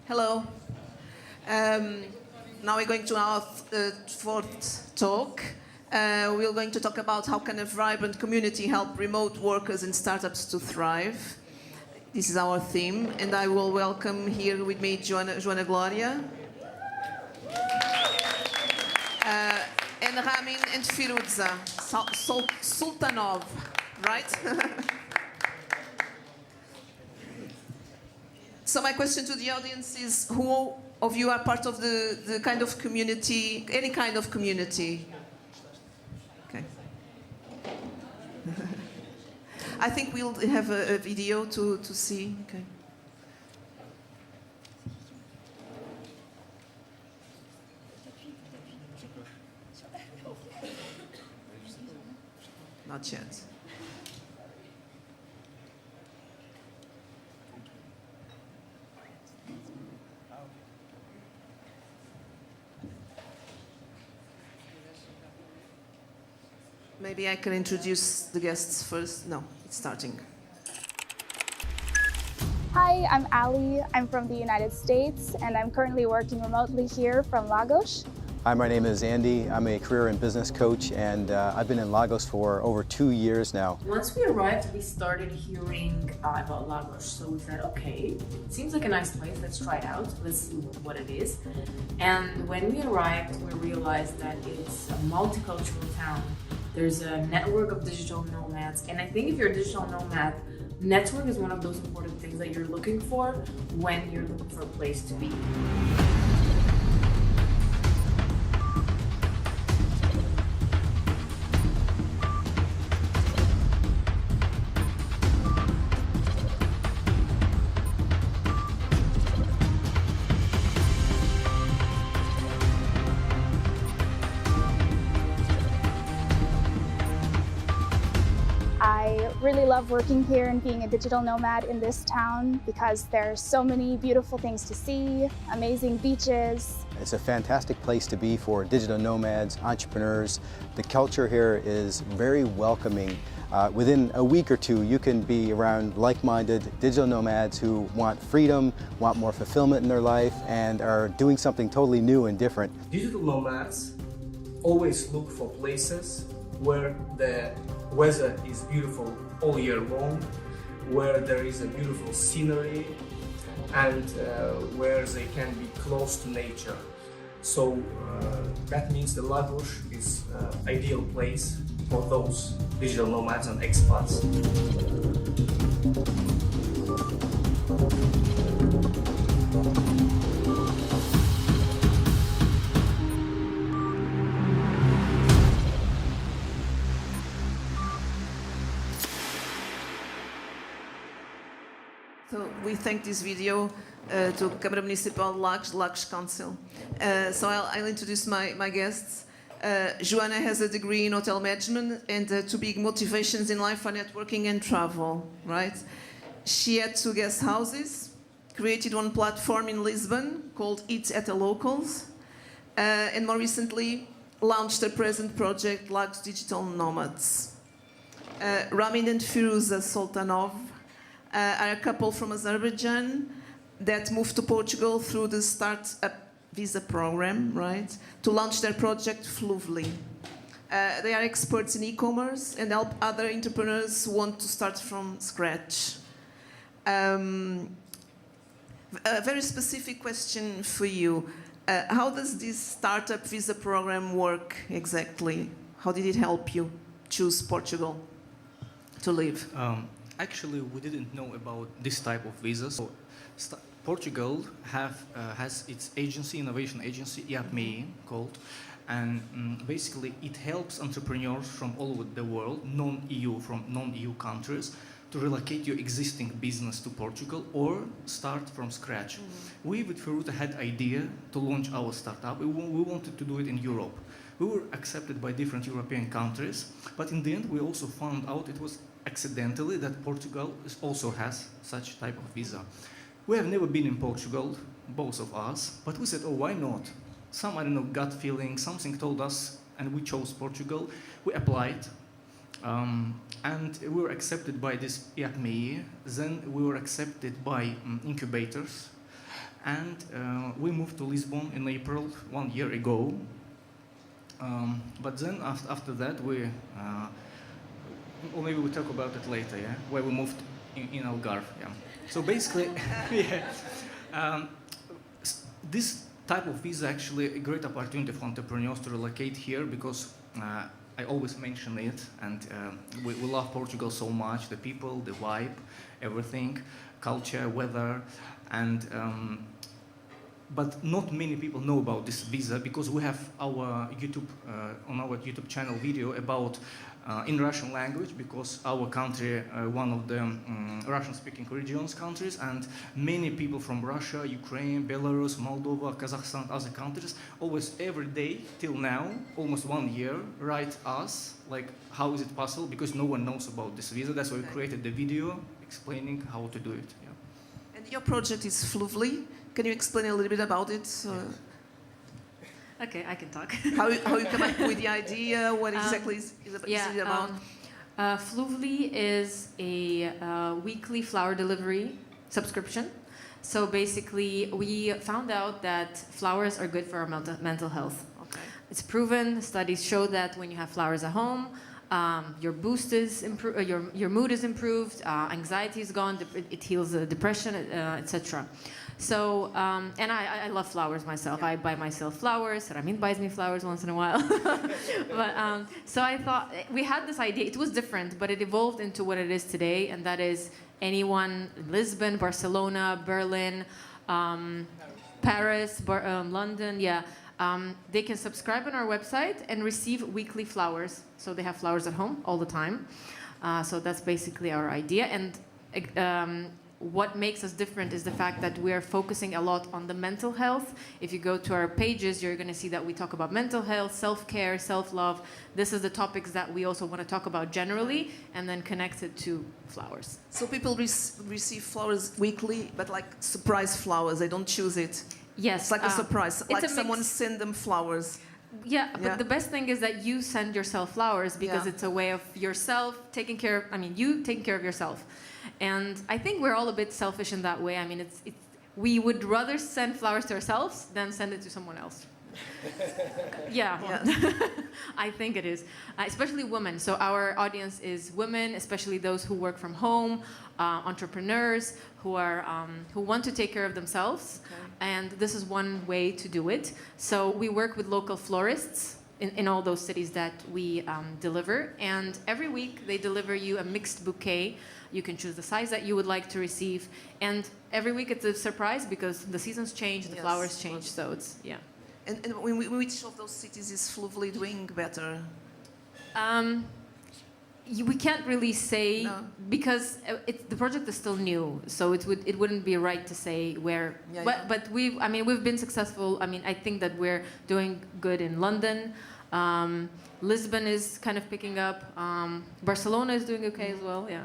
Hello. Um, Now we're going to our fourth talk. We're going to talk about how can a vibrant community help remote workers and startups to thrive. This is our theme, and I will welcome here with me Joanna Gloria, and Ramin and Firuza Sultanov, right? So my question to the audience is, who of you are part of the kind of community, any kind of community? Okay. I think we'll have a video to see. Okay. Not yet. Maybe I can introduce the guests first. No, it's starting. Hi, I'm Ali. I'm from the United States, and I'm currently working remotely here from Lagos. Hi, my name is Andy. I'm a career and business coach, and I've been in Lagos for over 2 years now. Once we arrived, we started hearing about Lagos. So we said, okay, it seems like a nice place. Let's try it out. Let's see what it is. And when we arrived, we realized that it's a multicultural town. There's a network of digital nomads. And I think if you're a digital nomad, network is one of those important things that you're looking for when you're looking for a place to be. I really love working here and being a digital nomad in this town because there's so many beautiful things to see, amazing beaches. It's a fantastic place to be for digital nomads, entrepreneurs. The culture here is very welcoming. Within a week or two, you can be around like-minded digital nomads who want freedom, want more fulfillment in their life, and are doing something totally new and different. Digital nomads always look for places where the weather is beautiful all year long, where there is a beautiful scenery, and where they can be close to nature. So that means the Lagos is an ideal place for those digital nomads and expats. So we thank this video to Câmara Municipal de Lagos Council. So I'll introduce my guests. Joanna has a degree in hotel management and two big motivations in life are networking and travel, right? She had 2 guest houses, created one platform in Lisbon called Eat at the Locals, and more recently launched her present project, Lagos Digital Nomads. Ramin and Firuza Sultanov are a couple from Azerbaijan that moved to Portugal through the Startup Visa program, right, to launch their project Fluidly. They are experts in e-commerce and help other entrepreneurs who want to start from scratch. A very specific question for you. How does this Startup Visa program work exactly? How did it help you choose Portugal to live? Actually, we didn't know about this type of visa. So, Portugal has its agency, innovation agency, IAPME called, and basically it helps entrepreneurs from all over the world, from non-EU countries, to relocate your existing business to Portugal or start from scratch. We with Firuza had idea to launch our startup. We wanted to do it in Europe. We were accepted by different European countries, but in the end we also found out it was accidentally that Portugal also has such type of visa. We have never been in Portugal, both of us, but we said, oh, why not? Some, I don't know, gut feeling, something told us, and we chose Portugal. We applied, and we were accepted by this IAPME. Then we were accepted by Incubators, And we moved to Lisbon in April 1 year ago. But then after that, or maybe we'll talk about it later, yeah? Where we moved in Algarve, yeah. So basically, yeah. This type of visa is actually a great opportunity for entrepreneurs to relocate here because I always mention it, and we love Portugal so much, the people, the vibe, everything, culture, weather, and but not many people know about this visa because we have our on our YouTube channel video about in Russian language because our country, one of the Russian-speaking regions countries, and many people from Russia, Ukraine, Belarus, Moldova, Kazakhstan, other countries, always every day till now, almost 1 year, write us like how is it possible because no one knows about this visa. That's why we created the video explaining how to do it. Yeah. And your project is Fluvely. Can you explain a little bit about it? Okay, I can talk. How you come up with the idea? What exactly is it about? Fluvely is a weekly flower delivery subscription. So basically, we found out that flowers are good for our mental health. Okay. It's proven. Studies show that when you have flowers at home, your boost is your mood is improved, anxiety is gone, it heals depression, etc. So, and I love flowers myself. I buy myself flowers. Ramin buys me flowers once in a while. But so I thought we had this idea. It was different, but it evolved into what it is today, and that is anyone in Lisbon, Barcelona, Berlin, Paris, London, yeah. They can subscribe on our website and receive weekly flowers. So they have flowers at home all the time. So that's basically our idea. And what makes us different is the fact that we're focusing a lot on the mental health. If you go to our pages, you're going to see that we talk about mental health, self-care, self-love. This is the topics that we also want to talk about generally and then connect it to flowers. So people receive flowers weekly, but like surprise flowers. They don't choose it. Yes. It's like a surprise. Like someone mix. send them flowers. Yeah, but the best thing is that you send yourself flowers because it's a way of yourself taking care of, you taking care of yourself. And I think we're all a bit selfish in that way. I mean, we would rather send flowers to ourselves than send it to someone else. Yeah. I think it is, especially women. So our audience is women, especially those who work from home, entrepreneurs who want to take care of themselves. Okay. And this is one way to do it. So we work with local florists in all those cities that we deliver. And every week they deliver you a mixed bouquet. You can choose the size that you would like to receive. And every week it's a surprise because the seasons change, the flowers change. So it's, yeah. And which of those cities is Fluvely doing better? We can't really say because the project is still new, so it wouldn't be right to say where. But we've been successful. I think that we're doing good in London. Lisbon is kind of picking up. Barcelona is doing okay as well. Yeah.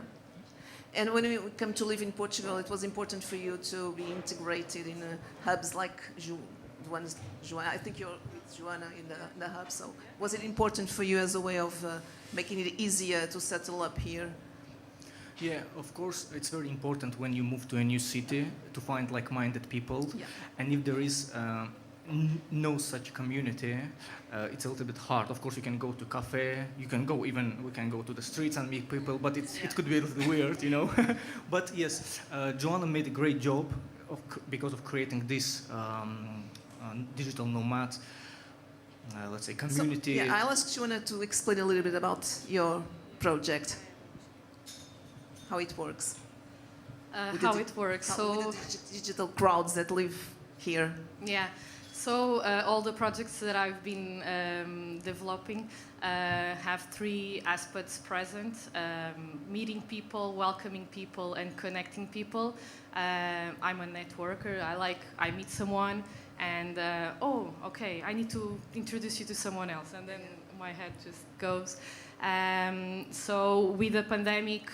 And when we come to live in Portugal, it was important for you to be integrated in hubs like Joanna. I think you're with Joanna in the hub. So was it important for you as a way of making it easier to settle up here? Yeah, of course, it's very important when you move to a new city to find like-minded people. Yeah. And if there is no such community, it's a little bit hard. Of course, you can go to cafe, we can go to the streets and meet people, but it could be a little weird, you know. But yes, Joanna made a great job because of creating this digital nomad, let's say, community. So, I'll ask Joanna to explain a little bit about your project, how it works. How it works. So with the digital crowds that live here. Yeah. So all the projects that I've been developing have three aspects present: meeting people, welcoming people, and connecting people. I'm a networker. I meet someone, and okay, I need to introduce you to someone else, and then my head just goes. So with the pandemic,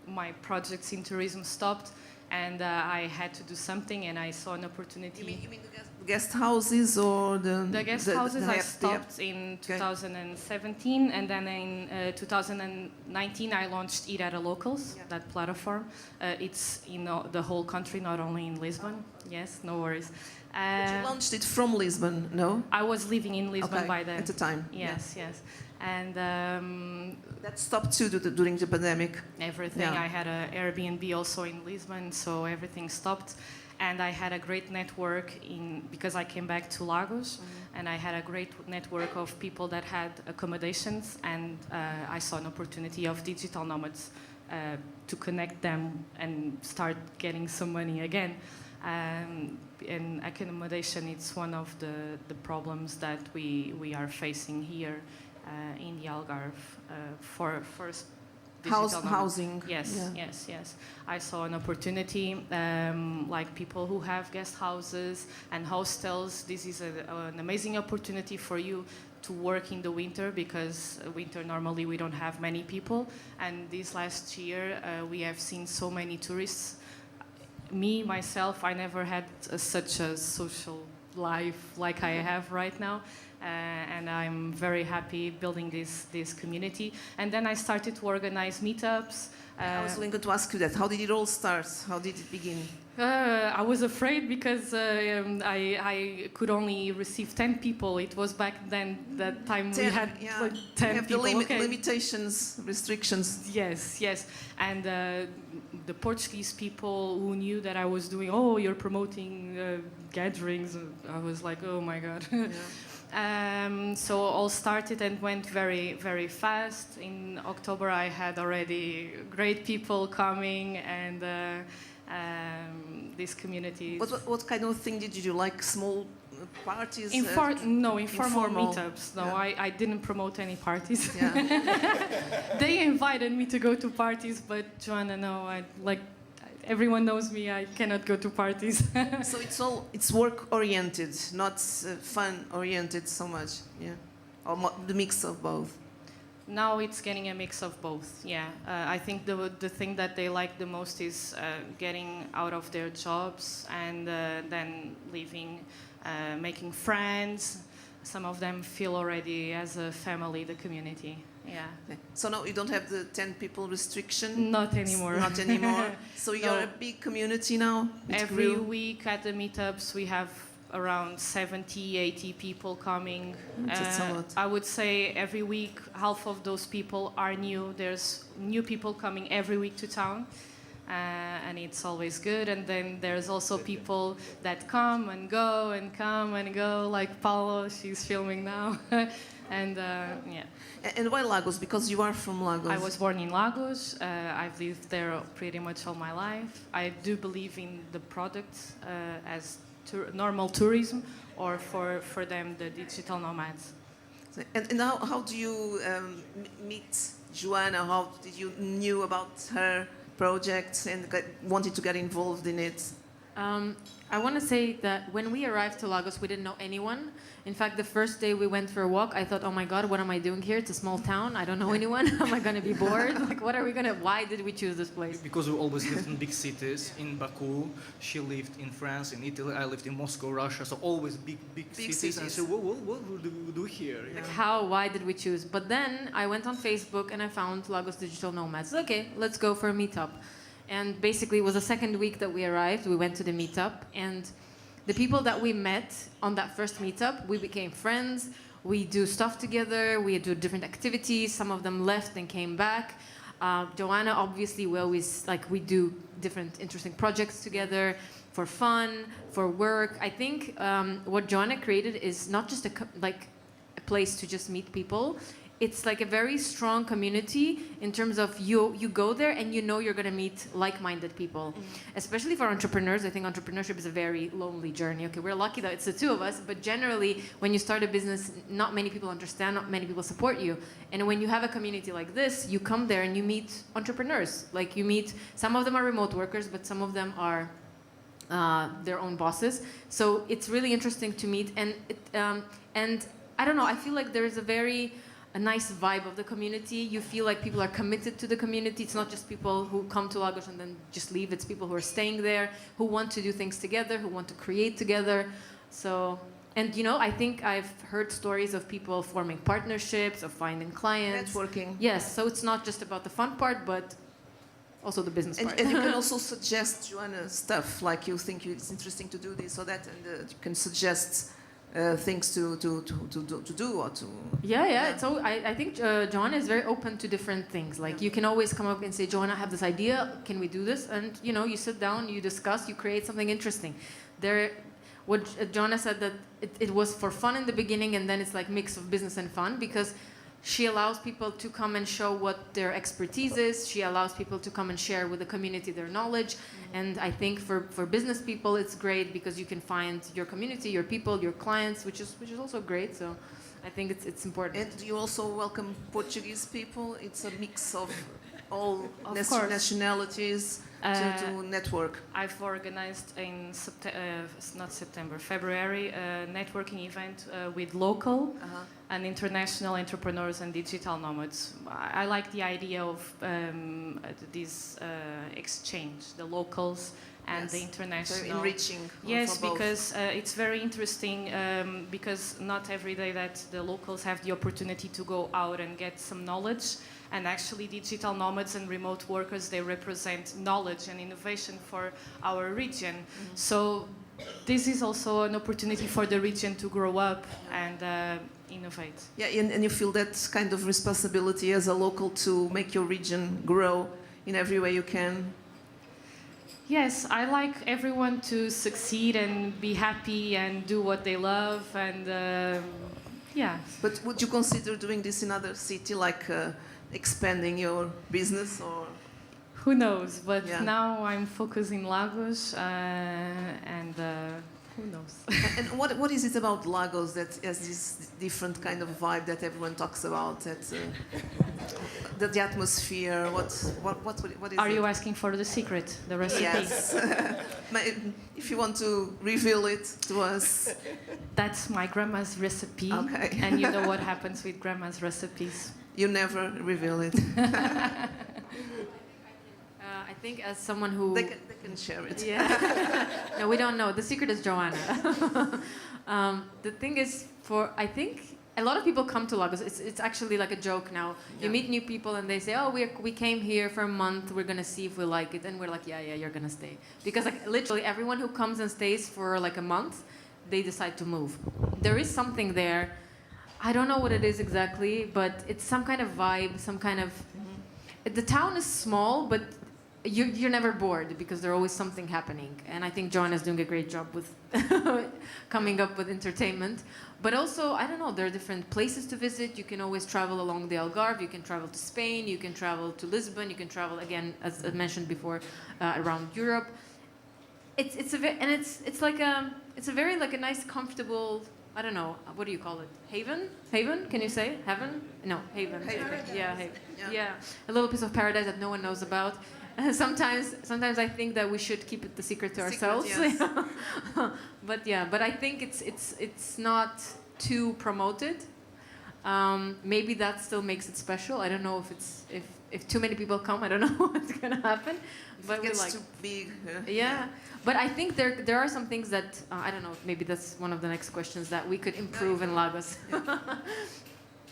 my projects in tourism stopped. And I had to do something, and I saw an opportunity. You mean guest houses or The guest houses I the stopped in 2017, and then in 2019 I launched Eat at a Locals, that platform. It's in the whole country, not only in Lisbon. Yes, no worries. But you launched it from Lisbon, no? I was living in Lisbon by then. At the time. Yes, yes. And that stopped too during the pandemic. everything. I had an Airbnb also in Lisbon, so everything stopped. And I had a great network because I came back to Lagos, and I had a great network of people that had accommodations, and I saw an opportunity of digital nomads to connect them and start getting some money again. And accommodation, it's one of the problems that we are facing here in the Algarve for housing. Yes, yes, yes. I saw an opportunity, like people who have guest houses and hostels. This is an amazing opportunity for you to work in the winter, because winter normally we don't have many people. And this last year we have seen so many tourists. Me, myself, I never had such a social life like I have right now. And I'm very happy building this community. And then I started to organize meetups. I was going to ask you that. How did it all start? How did it begin? I was afraid because I could only receive 10 people. It was back then, that time we had like 10 have people. The limitations, restrictions. Yes, yes. And the Portuguese people who knew that I was doing, you're promoting gatherings. I was like, oh my God. So all started and went very, very fast. In October, I had already great people coming, and this community. What kind of thing did you do? Like small parties? Informal meetups. No, I didn't promote any parties. Yeah. They invited me to go to parties, but Joanna, no, everyone knows me. I cannot go to parties. So it's work oriented, not fun oriented so much. Yeah, or the mix of both. Now it's getting a mix of both. Yeah, I think the thing that they like the most is getting out of their jobs and then leaving, making friends. Some of them feel already as a family, the community. Yeah. Okay. So now you don't have the 10 people restriction? Not anymore. Not anymore. So you're a big community now? Every week at the meetups we have around 70, 80 people coming. That's a lot. I would say every week half of those people are new. There's new people coming every week to town. And it's always good. And then there's also people that come and go and come and go, like Paulo, she's filming now. And yeah. And why Lagos? Because you are from Lagos. I was born in Lagos. I've lived there pretty much all my life. I do believe in the product as normal tourism, or for them, the digital nomads. And how do you meet Joanna? How did you knew about her project and wanted to get involved in it? I want to say that when we arrived to Lagos, we didn't know anyone. In fact, the first day we went for a walk, I thought, oh my God, what am I doing here? It's a small town. I don't know anyone. Am I going to be bored? Like, why did we choose this place? Because we always lived in big cities. In Baku, she lived in France, in Italy. I lived in Moscow, Russia. So always big cities. And so what do we do here? Like why did we choose? But then I went on Facebook and I found Lagos Digital Nomads. Okay, let's go for a meetup. And basically, it was the second week that we arrived. We went to the meetup, and the people that we met on that first meetup, we became friends. We do stuff together. We do different activities. Some of them left and came back. Joanna, obviously, we do different interesting projects together for fun, for work. I think what Joanna created is not just a place to just meet people. It's like a very strong community in terms of you go there and you know you're going to meet like-minded people. Especially for entrepreneurs. I think entrepreneurship is a very lonely journey. Okay, we're lucky that it's the two of us, but generally when you start a business, not many people understand, not many people support you. And when you have a community like this, you come there and you meet entrepreneurs. Like you meet, some of them are remote workers, but some of them are their own bosses. So it's really interesting to meet. And I don't know, I feel like there's a nice vibe of the community. You feel like people are committed to the community. It's not just people who come to Lagos and then just leave. It's people who are staying there, who want to do things together, who want to create together. So, and you know, I think I've heard stories of people forming partnerships, of finding clients. Networking. Yes, so it's not just about the fun part, but also the business part. And you can also suggest Joanna stuff, like you think it's interesting to do this or that, and you can suggest things to do or to. Yeah. So I think Joanna is very open to different things. Like you can always come up and say, Joanna, I have this idea. Can we do this? And you know, you sit down, you discuss, you create something interesting. What Joanna said that it was for fun in the beginning, and then it's like mix of business and fun because she allows people to come and show what their expertise is. She allows people to come and share with the community their knowledge. And I think for business people, it's great because you can find your community, your people, your clients, which is also great. So I think it's important. And you also welcome Portuguese people. It's a mix of all course. nationalities to network. I've organized in February, a networking event with local and international entrepreneurs and digital nomads. I like the idea of this exchange, the locals and the international. So enriching. Yes, because it's very interesting because not every day that the locals have the opportunity to go out and get some knowledge. And actually, digital nomads and remote workers, they represent knowledge and innovation for our region. Mm-hmm. So this is also an opportunity for the region to grow up and innovate. Yeah, and you feel that kind of responsibility as a local to make your region grow in every way you can. Yes, I like everyone to succeed and be happy and do what they love and yeah. But would you consider doing this in other city, like expanding your business, or? Who knows? But now I'm focused in Lagos, and who knows? And what is it about Lagos that has this different kind of vibe that everyone talks about? That the atmosphere. What is? Are you asking for the secret, the recipe? Yes. If you want to reveal it to us. That's my grandma's recipe. Okay. And you know what happens with grandma's recipes. You never reveal it. I think as someone who... They can share it. Yeah. No, we don't know. The secret is Joanna. The thing is, I think a lot of people come to Lagos. It's actually like a joke now. You meet new people and they say, oh, we came here for a month. We're going to see if we like it. And we're like, yeah, you're going to stay. Because like literally everyone who comes and stays for like a month, they decide to move. There is something there. I don't know what it is exactly, but it's some kind of vibe, some kind of... The town is small, but you're never bored because there's always something happening. And I think Joanna is doing a great job with coming up with entertainment. But also, I don't know, there are different places to visit. You can always travel along the Algarve. You can travel to Spain. You can travel to Lisbon. You can travel, again, as I mentioned before, around Europe. It's a very like a nice, comfortable... I don't know, what do you call it? Haven? Haven? Can you say? Heaven? No, haven. Yeah, haven. Yeah. A little piece of paradise that no one knows about. Sometimes I think that we should keep it the secret to ourselves. Yes. but I think it's not too promoted. Maybe that still makes it special. I don't know if too many people come, I don't know what's gonna happen. But it gets too big. Yeah. But I think there are some things that, I don't know, maybe that's one of the next questions that we could improve in Lagos. Yeah.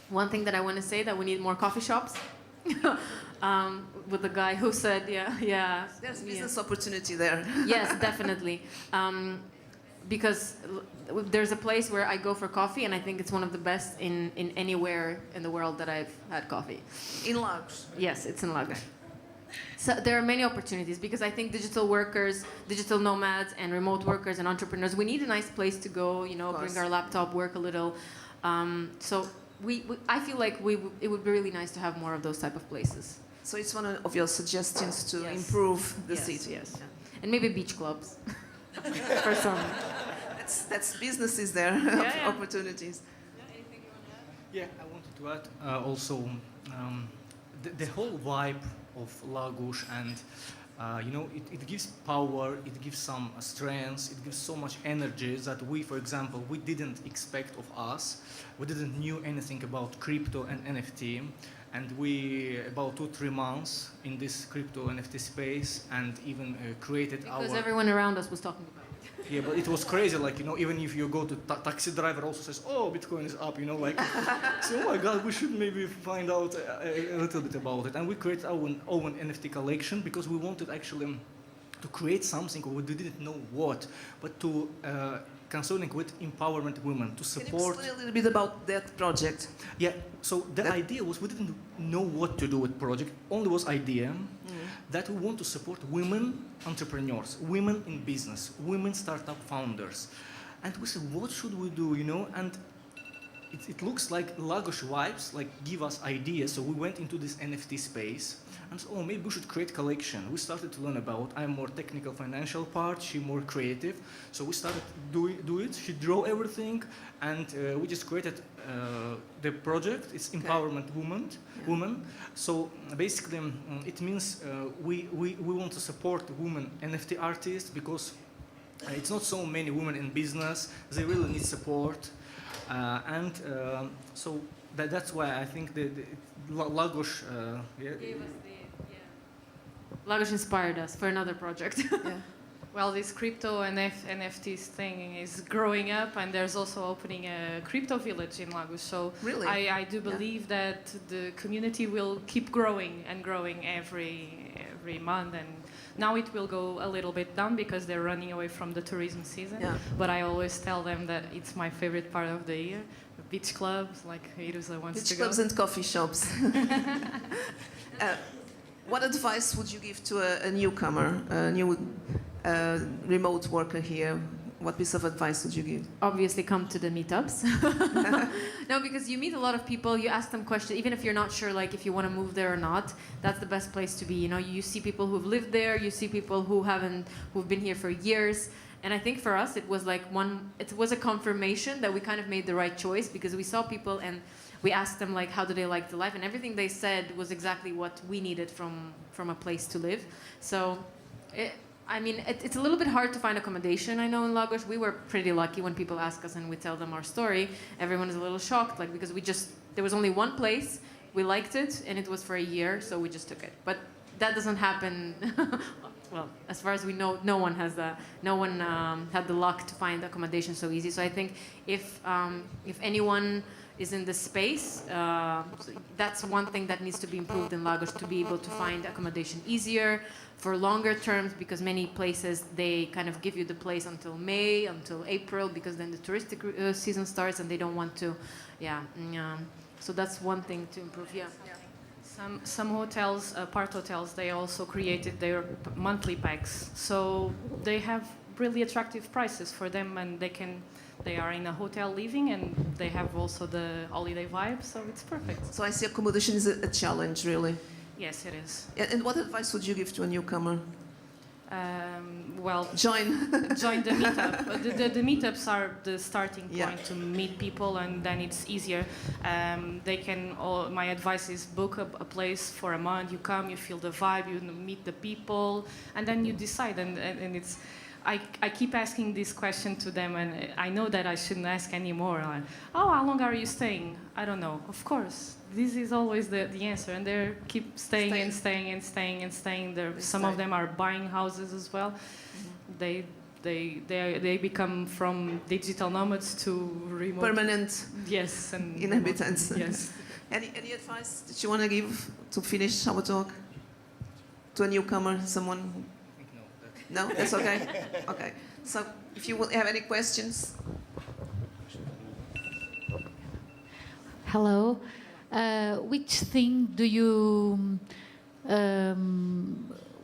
One thing that I want to say, that we need more coffee shops. With the guy who said, There's business opportunity there. Yes, definitely. Because there's a place where I go for coffee, and I think it's one of the best in anywhere in the world that I've had coffee. In Lagos? Yes, it's in Lagos. So there are many opportunities because I think digital workers, digital nomads, and remote workers and entrepreneurs, we need a nice place to go, bring our laptop, work a little. So I feel like it would be really nice to have more of those type of places. So it's one of your suggestions to improve the city. Yes. And maybe beach clubs for some. That's businesses there, opportunities. Anything you want to add? Yeah, I wanted to add also the whole vibe of Lagos, and it gives power, it gives some strength, it gives so much energy that we, for example, we didn't expect of us. We didn't knew anything about crypto and NFT, and we about 2-3 months in this crypto NFT space, and even created because everyone around us was talking about it. Yeah, but it was crazy. Like, you know, even if you go to taxi driver also says, "Oh, Bitcoin is up," you know, like, so oh my God, we should maybe find out a little bit about it. And we created our own NFT collection because we wanted actually to create something we didn't know what, but to concerning with empowerment women to support. Can you explain a little bit about that project? Yeah. So the idea was we didn't know what to do with project. Only was idea that we want to support women entrepreneurs, women in business, women startup founders, and we said, what should we do? You know, and it looks like Lagos vibes, like give us ideas. So we went into this NFT space and said, oh, maybe we should create collection. We started to learn about, I'm more technical financial part, she more creative. So we started do it, she drew everything, and we just created the project. It's Empowerment Women. So basically it means we want to support women NFT artists because it's not so many women in business, they really need support. So that's why I think the Lagos Lagos inspired us for another project. Yeah. Well, this crypto and NFTs thing is growing up, and there's also opening a crypto village in Lagos. So Really? I do believe that the community will keep growing and growing every month, and now it will go a little bit down because they're running away from the tourism season. Yeah. But I always tell them that it's my favorite part of the year. Beach clubs, like Iruza wants Beach to clubs go. and coffee shops. What advice would you give to a newcomer, a new remote worker here? What piece of advice would you give? Obviously come to the meetups. No, because you meet a lot of people, you ask them questions, even if you're not sure like if you want to move there or not, that's the best place to be. You know, you see people who've lived there, you see people who've been here for years. And I think for us it was like it was a confirmation that we kind of made the right choice because we saw people and we asked them like how do they like the life, and everything they said was exactly what we needed from a place to live. So it's a little bit hard to find accommodation, I know, in Lagos. We were pretty lucky when people ask us and we tell them our story. Everyone is a little shocked, like, because there was only one place, we liked it, and it was for a year, so we just took it. But that doesn't happen. Well, as far as we know, no one had the luck to find accommodation so easy. So I think if anyone is in the space, that's one thing that needs to be improved in Lagos, to be able to find accommodation easier for longer terms, because many places, they kind of give you the place until May, until April, because then the touristic season starts and they don't want to, so that's one thing to improve, Some hotels, part hotels, they also created their monthly packs. So they have really attractive prices for them, and they are in a hotel living, and they have also the holiday vibe, so it's perfect. So I see accommodation is a challenge, really. Yes, it is. And what advice would you give to a newcomer? Join the meetup. The meetups are the starting point to meet people, and then it's easier. My advice is book a place for a month. You come, you feel the vibe, you meet the people, and then you decide. And it's. I keep asking this question to them, and I know that I shouldn't ask anymore. Like, how long are you staying? I don't know. Of course, this is always the answer, and they keep staying and staying and staying and staying. Some of them are buying houses as well. Mm-hmm. They become from digital nomads to remote permanent. Yes, and inhabitants. Yes. Any advice that you want to give to finish our talk to a newcomer, someone? No, that's okay. Okay. So, if you have any questions. Hello. Which thing do you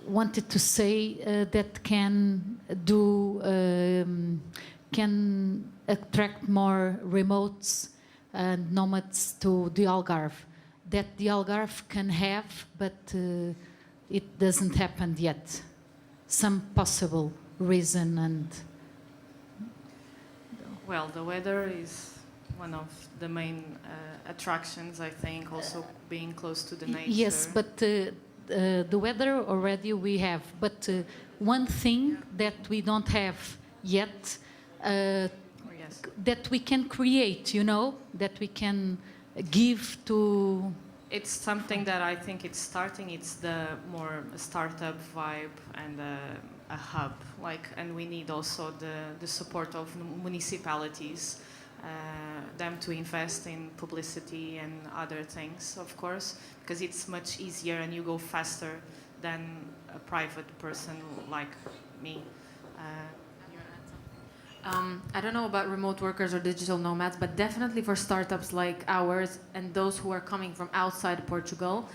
wanted to say that can attract more remotes and nomads to the Algarve? That the Algarve can have, but it doesn't happen yet. Some possible reason and... Well, the weather is one of the main attractions, I think, also being close to the nature. Yes, but the weather already we have. But one thing that we don't have yet, that we can create, that we can give to it's something that I think it's starting. It's the more startup vibe and a hub, like, and we need also the support of municipalities, them to invest in publicity and other things, of course, because it's much easier and you go faster than a private person like me. I don't know about remote workers or digital nomads, but definitely for startups like ours and those who are coming from outside Portugal,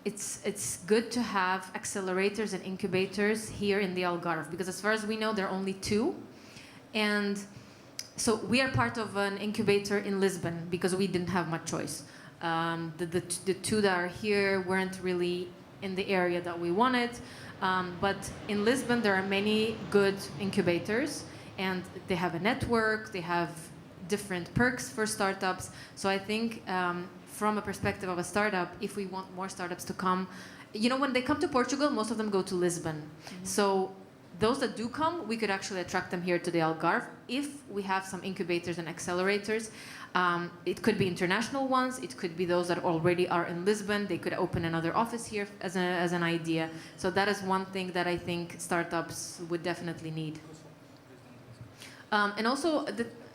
it's good to have accelerators and incubators here in the Algarve, because as far as we know, there are only 2. And so we are part of an incubator in Lisbon because we didn't have much choice. The 2 that are here weren't really in the area that we wanted. But in Lisbon, there are many good incubators, and they have a network, they have different perks for startups. So I think from a perspective of a startup, if we want more startups to come, you know, when they come to Portugal, most of them go to Lisbon. Mm-hmm. So those that do come, we could actually attract them here to the Algarve if we have some incubators and accelerators. It could be international ones. It could be those that already are in Lisbon. They could open another office here as an idea. So that is one thing that I think startups would definitely need. And also,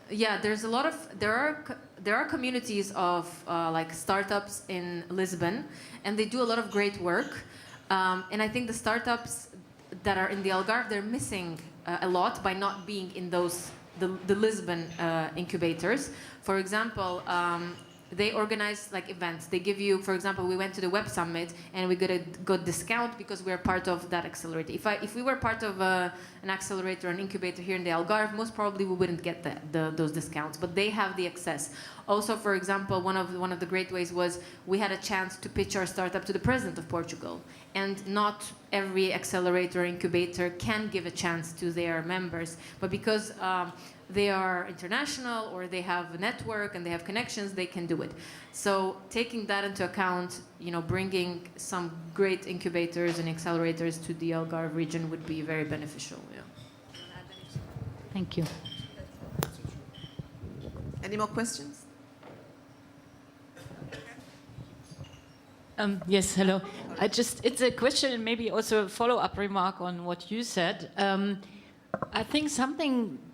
there's a lot of there are communities of like startups in Lisbon, and they do a lot of great work. And I think the startups that are in the Algarve, they're missing a lot by not being in those the Lisbon incubators. For example, they organize like events. They give you, for example, we went to the Web Summit and we got a good discount because we're part of that accelerator. If we were part of an accelerator, an incubator here in the Algarve, most probably we wouldn't get those discounts. But they have the access. Also, for example, one of the great ways was we had a chance to pitch our startup to the president of Portugal. And not every accelerator or incubator can give a chance to their members. But because they are international or they have a network and they have connections, they can do it. So taking that into account, you know, bringing some great incubators and accelerators to the Algarve region would be very beneficial. Yeah. Thank you. Any more questions? Yes, hello. It's a question and maybe also a follow-up remark on what you said. I think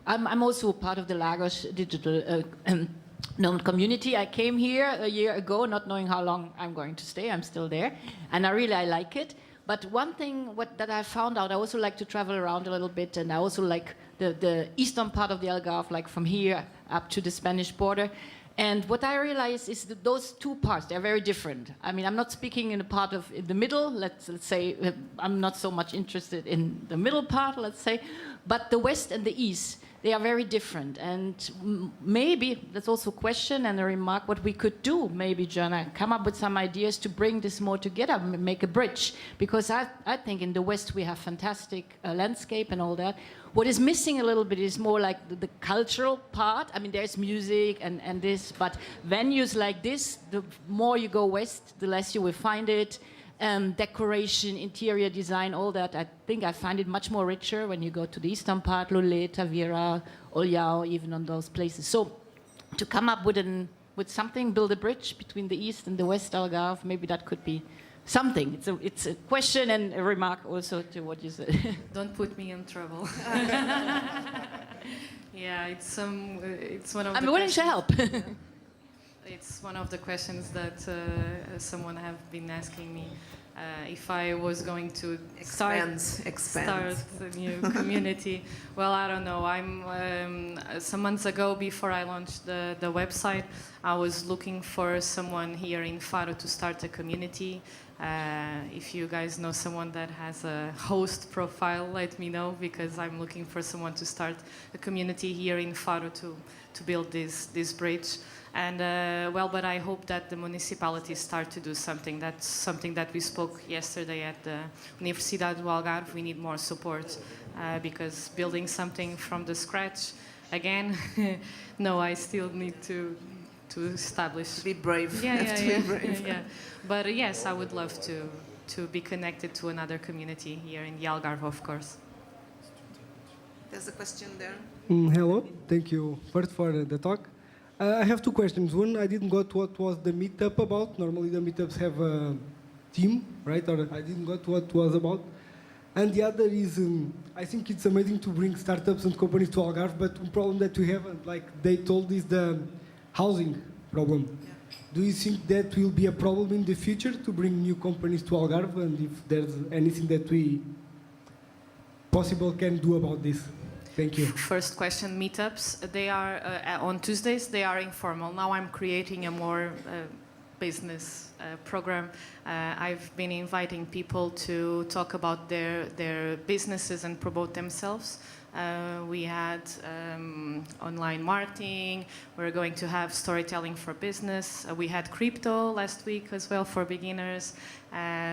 I'm also part of the Lagos digital nomad community. I came here a year ago, not knowing how long I'm going to stay. I'm still there, and I like it. But one thing that I found out, I also like to travel around a little bit, and I also like the eastern part of the Algarve, like from here up to the Spanish border. And what I realize is that those 2 parts, they're very different. I mean, I'm not speaking in the middle. Let's say I'm not so much interested in the middle part, let's say. But the west and the east, they are very different. And maybe that's also a question and a remark what we could do. Maybe, Joanna, come up with some ideas to bring this more together, make a bridge. Because I think in the west we have fantastic landscape and all that. What is missing a little bit is more like the cultural part. I mean, there's music and this, but venues like this, the more you go west, the less you will find it. Decoration, interior design, all that. I think I find it much more richer when you go to the eastern part, Lolé, Tavira, Olhão, even on those places. So to come up with something, build a bridge between the east and the west Algarve, maybe that could be something. It's a question and a remark also to what you said. Don't put me in trouble. Yeah, it's one of. I'm willing to help. It's one of the questions that someone have been asking me if I was going to Expand. start a new community. Well, I don't know. Some months ago, before I launched the website, I was looking for someone here in Faro to start a community. If you guys know someone that has a host profile, let me know, because I'm looking for someone to start a community here in Faro to build this bridge. And but I hope that the municipalities start to do something. That's something that we spoke yesterday at the Universidade do Algarve. We need more support because building something from the scratch, again, no, I still need to establish. Be brave. Yeah. Yeah. But yes, I would love to be connected to another community here in the Algarve, of course. There's a question there. Hello, thank you first for the talk. I have two questions. One, I didn't got what was the meetup about. Normally the meetups have a theme, right? Or I didn't got what it was about. And the other is, I think it's amazing to bring startups and companies to Algarve, but the problem that we have, like they told, is the housing problem. Yeah. Do you think that will be a problem in the future to bring new companies to Algarve, and if there's anything that we possible can do about this? Thank you. First question, meetups. They are on Tuesdays. They are informal. Now I'm creating a more business program. I've been inviting people to talk about their businesses and promote themselves. We had online marketing. We're going to have storytelling for business. We had crypto last week as well for beginners.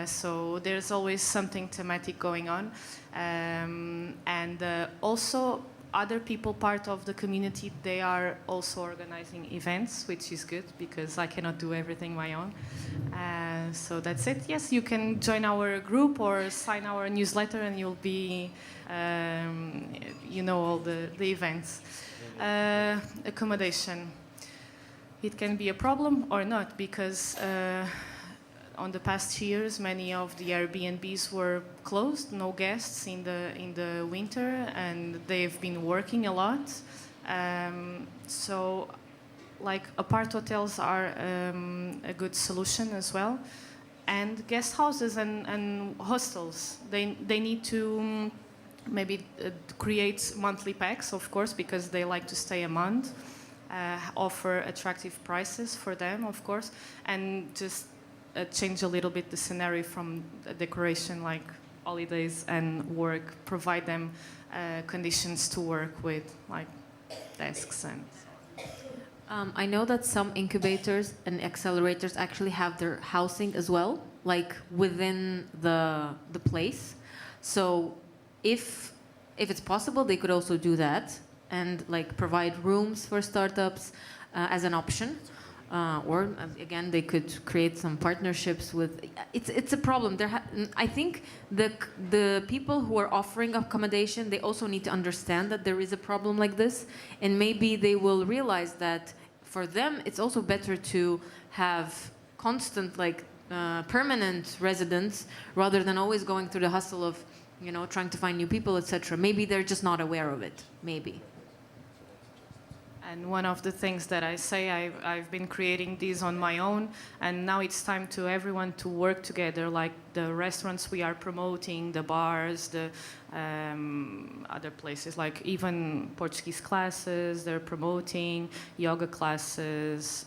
So there's always something thematic going on. And also other people part of the community, they are also organizing events, which is good because I cannot do everything my own. So that's it. Yes, you can join our group or sign our newsletter and you'll be, you know, all the events. Accommodation. It can be a problem or not because on the past years, many of the Airbnbs were closed, no guests in the winter, and they've been working a lot. So, like apart hotels are a good solution as well, and guest houses and hostels. They need to maybe create monthly packs, of course, because they like to stay a month. Offer attractive prices for them, of course, and just change a little bit the scenario from decoration like holidays and work, provide them conditions to work with, like desks and... I know that some incubators and accelerators actually have their housing as well, like within the place. So if it's possible, they could also do that and like provide rooms for startups as an option. Or again, they could create some partnerships with. It's a problem. I think the people who are offering accommodation, they also need to understand that there is a problem like this, and maybe they will realize that for them it's also better to have constant, like permanent residents rather than always going through the hustle of, you know, trying to find new people, etc. Maybe they're just not aware of it. Maybe. And one of the things that I say, I've been creating these on my own, and now it's time to everyone to work together, like the restaurants we are promoting, the bars, the other places, like even Portuguese classes, they're promoting, yoga classes,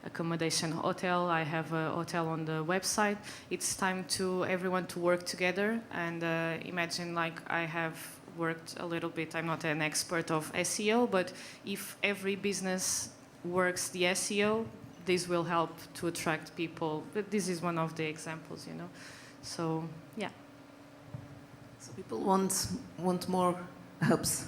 accommodation hotel. I have a hotel on the website. It's time to everyone to work together and imagine like I have worked a little bit. I'm not an expert of SEO, but if every business works the SEO, this will help to attract people. But this is one of the examples, you know. So, yeah. So people want more hubs.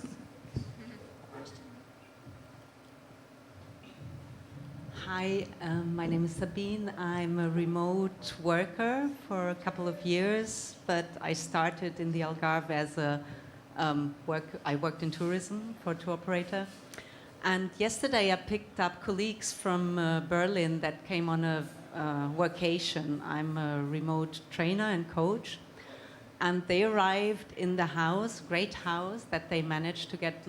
Hi, my name is Sabine. I'm a remote worker for a couple of years, but I started in the Algarve as a I worked in tourism for a tour operator. And yesterday I picked up colleagues from Berlin that came on a workation. I'm a remote trainer and coach. And they arrived in the house, great house, that they managed to get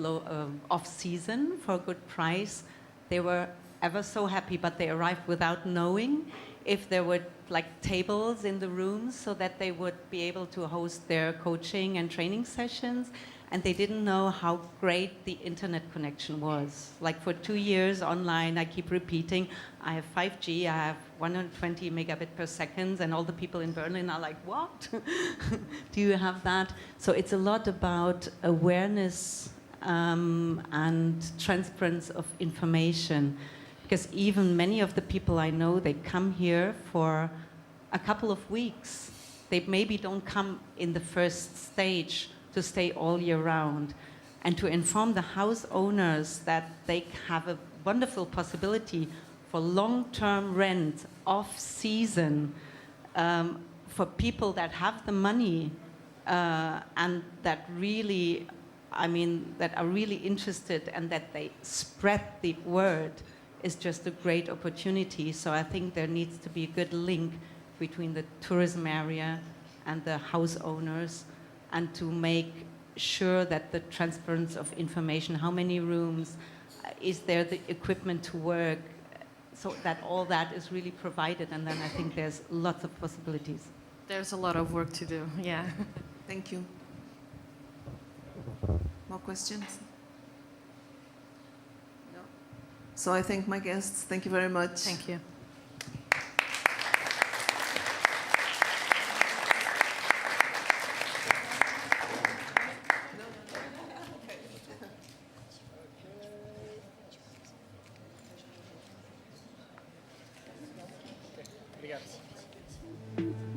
off-season for a good price. They were ever so happy, but they arrived without knowing if there were like tables in the rooms so that they would be able to host their coaching and training sessions. And they didn't know how great the internet connection was. Like for 2 years online, I keep repeating, I have 5G, I have 120 megabit per second, and all the people in Berlin are like, what? Do you have that? So it's a lot about awareness and transference of information. Because even many of the people I know, they come here for a couple of weeks. They maybe don't come in the first stage to stay all year round. And to inform the house owners that they have a wonderful possibility for long-term rent, off-season, for people that have the money and that really I mean, that are really interested and that they spread the word is just a great opportunity. So I think there needs to be a good link between the tourism area and the house owners, and to make sure that the transparency of information, how many rooms, is there the equipment to work, so that all that is really provided, and then I think there's lots of possibilities. There's a lot of work to do, yeah. Thank you. More questions? No. So I thank my guests. Thank you very much. Thank you. Obrigado.